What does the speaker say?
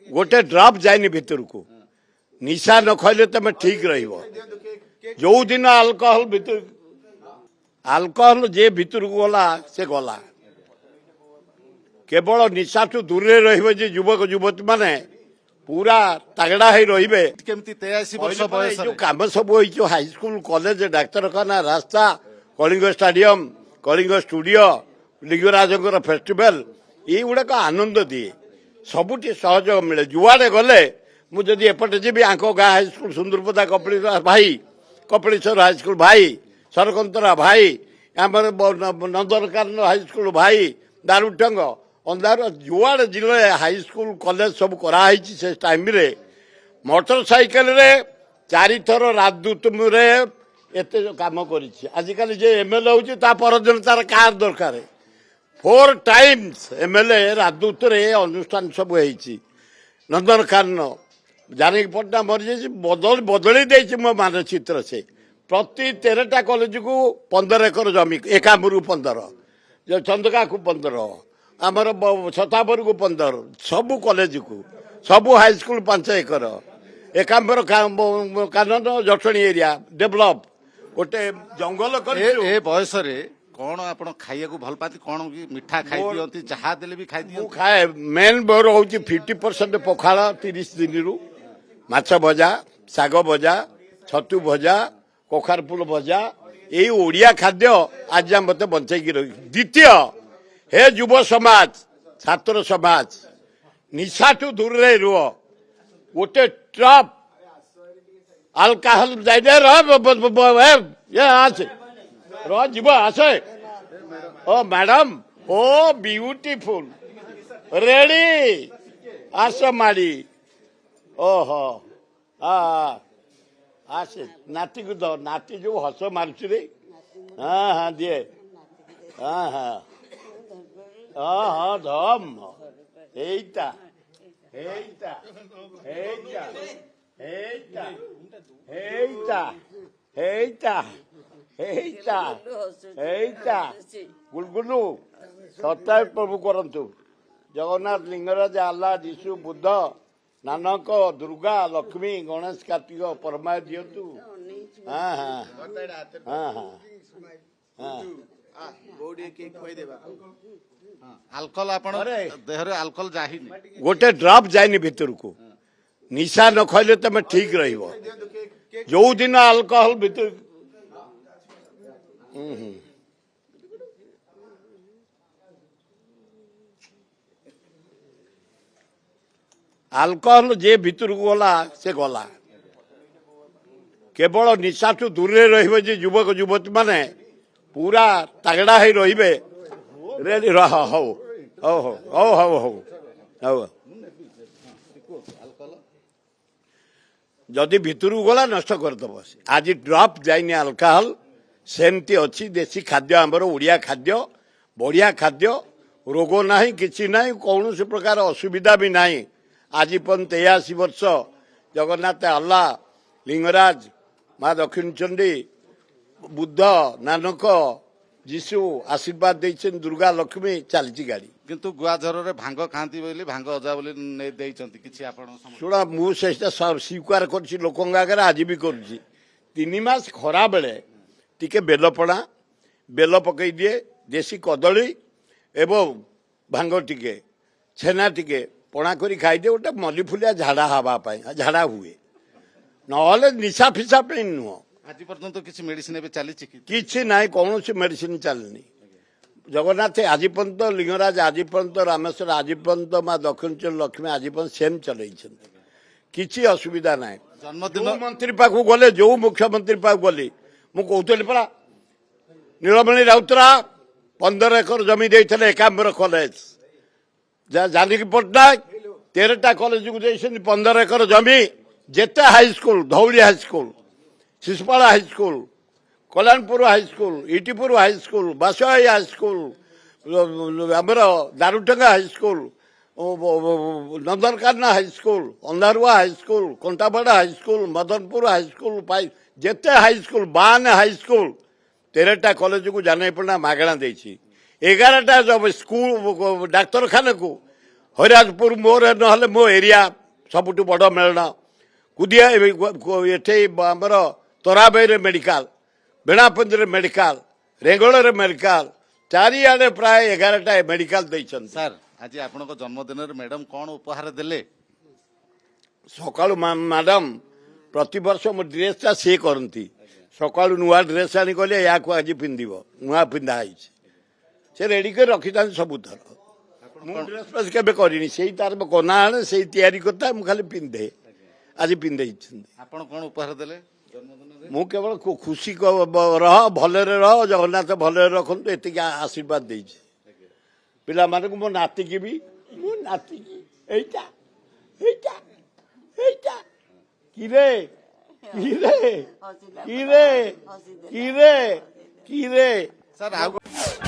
गोटे ड्रॉप जाए भितर को निशा न खैले तुम ठीक जो दिन अल्कोहल भितर अल्कोहल जे भितर को गला से गला केवल निशा ठू दूर रे युवक युवती माने पूरा तगड़ा ही रे केमती 83 वर्ष बयस जो कम सब हाईस्कल कॉलेज डाक्तरखाना रास्ता Kalinga stadium Kalinga studio Lingaraj festival ये गुड़ाक आनंद दिए सबुठी सहयोग मिले जुआड़े गले मुझे एपटे जी आंक गाँ हाईस्कल सुंदरपदा कपिलेश्वर हाईस्कल भाई सरकंतरा भाई आम नंदनकानन हाईस्कल भाई दारुटंग अंधार जुआड़े जिले हाईस्कल कॉलेज सब कराई से टाइम रे मोटरसाइकेल रे 4 थर राजदूत रे एते काम करी आजिकल जे एमएलए होची ता परदिन तार कार दरकार 4 टाइम्स एमएलए राजदूत रे अनुष्ठान सब होईची नंदनकानन जानकी पटना मरी जाइए बदली देती मो मानचित्र से प्रति 13टा कॉलेज को 15 एकर जमी एकाम्बरू 15 जो चंदका को 15 आमर छतापुर को 15 सबू कॉलेज को सबू हाईस्कल 5 एकर एकाम्बर कानन जटणी एरिया डेभलप गोटे जंगल कर बयस कौन आप खाइया को भल पाती कौन की मिठा खाई दियंती जहा देले भी खाई दियंती खाए मेन बोर हूँ 50% पखाड़ 30 दिन रु माछ भजा शाग भजा छतु भजा कखार फूल भजा यही ओडिया खाद्य आज मत बंचाई रही द्वितीय हे युव समाज छात्र समाज निशाठू दूर रे रुह गोटे ट्रप अल्कोहल जाए रह आसे ओ मैडम ओ ब्यूटीफुल रेडी आस माड़ी ओहो आसे नाती को दो नाती जो हस मारुची रे हाँ हाँ दिए हाँ हाँ हाँ हाँ धम हेटा हेटा हेटा हेटा हेटा हेटा हेटा हेटा गुलगुलू सत्य प्रभु करंतु जगन्नाथ लिंगराज आल्ला जीशु बुद्ध नानक दुर्गा लक्ष्मी गणेश कार्तिक परमाय दियंतु हाँ हाँ हाँ हाँ हाँ अल्कोहल आपण देहरे अल्कोहल जाहि गोटे ड्रॉप जाए भितर को निशा न खैले तुम ठीक जो दिन अल्कोहल भितर अल्कोहल जे भितर को गला से गला केवल निशा ठू दूर रे युवक युवती माने पूरा तगड़ा ही रे रेडी हो हो हो हो हो हो जदि भितर गला नष्ट करदब आज ड्रप जाइनि अल्कोहल सेमती अच्छी देशी खाद्य आमर ओडिया खाद्य बढ़िया खाद्य रोग ना कि ना कौन प्रकार असुविधा भी ना आज पर्यटन 83 वर्ष जगन्नाथ अल्लाह लिंगराज माँ दक्षिण चंडी बुद्ध नानक जीशु आशीर्वाद देइछन दुर्गा लक्ष्मी चलती गाड़ी किंतु गुआझर रे भांग खाती बोली भांग अजा बोली नै देइछंती किछि आपण शुणा मु सेटा स्वीकार करछि लोकंग आगे आज भी करुछि 3 मास खरा बेले टिके बेलपणा बेल पकई दिए देशी कदली एवं भांग टिके छेना टिके पणा करी खाई दिए गोटे मल्लीफुलिया झाड़ा हवा झाड़ा हुए नहले निशा फिशा पे नुह आज पर्यंत किसी मेडिसिन एबे चली किछि नाई कौन सी मेडिसिन चलनी जगन्नाथ आज पर्यंत लिंगराज आज पर्यंत रामेश्वर आज पर्यंत माँ दक्षिण लक्ष्मी आज पर्यंत सेम चल किसी असुविधा ना जन्मदिन मंत्री पाखु गले जो मुख्यमंत्री पाख गली मुझे पड़ा नीलमणि राउतरा 15 एकर जमी देते एकाम्बर कॉलेज जानकी पट्टनायक 13टा कॉलेज को 15 एकर जमी जेते high school Dhauli high school Sishupala high school Kalyanpur high school Itipur high school Baswai high school आमर Darutanga high school Nandankanan high school Andharua high school Kantapada high school Madanpur high school जेते हाईस्कल 52 हाईस्कल 13टा कॉलेज को जाने पड़ना मागणा देछि 11टा जब स्कूल डाक्तरखाना को ହରିରାଜପୁର ମୋର ନହେଲେ ମୋ ଏରିଆ ସବୁଠୁ ବଡ଼ ମେଳଣ କୁଦିଆ ଏଠି ଆମର ତରାବାଇରେ ମେଡ଼ିକାଲ ବେଣାପଞ୍ଜିରେ ମେଡ଼ିକାଲ ରେଙ୍ଗଳରେ ମେଡ଼ିକାଲ ଚାରିଆଡ଼େ ପ୍ରାୟ 11ଟା ମେଡ଼ିକାଲ ଦେଇଛନ୍ତି। ସାର୍ ଆଜି ଆପଣଙ୍କ ଜନ୍ମଦିନରେ ମ୍ୟାଡାମ କଣ ଉପହାର ଦେଲେ? ସକାଳୁ ମ୍ୟାଡ଼ାମ ପ୍ରତିବର୍ଷ ମୋ ଡ୍ରେସ୍ଟା ସିଏ କରନ୍ତି। ସକାଳୁ ନୂଆ ଡ୍ରେସ୍ ଆଣି ଗଲେ ୟାକୁ ଆଜି ପିନ୍ଧିବ ନୂଆ ପିନ୍ଧା ହେଇଛି ସେ ରେଡ଼ି କରି ରଖିଥାନ୍ତି ସବୁଥର। ମୁଁ ଡ୍ରେସ୍ ଫ୍ରେସ୍ କେବେ କରିନି ସେଇ ତାର କନା ଆଣେ ସେଇ ତିଆରି କରିଥାଏ ମୁଁ ଖାଲି ପିନ୍ଧେ ଆଜି ପିନ୍ଧେଇଛନ୍ତି। ଆପଣ କଣ ଉପହାର ଦେଲେ ଜନ୍ମଦିନରେ? ମୁଁ କେବଳ ଖୁସି ରହ ଭଲରେ ରହ ଜଗନ୍ନାଥ ଭଲରେ ରଖନ୍ତୁ ଏତିକି ଆଶୀର୍ବାଦ ଦେଇଛି ପିଲାମାନଙ୍କୁ। ମୋ ନାତିକି ବି ମୋ ନାତିକି ଏଇଟା ଏଇଟା ଏଇଟା କିରେ କିରେ କିରେ କିରେ କିରେ ସାର୍ ଆଉ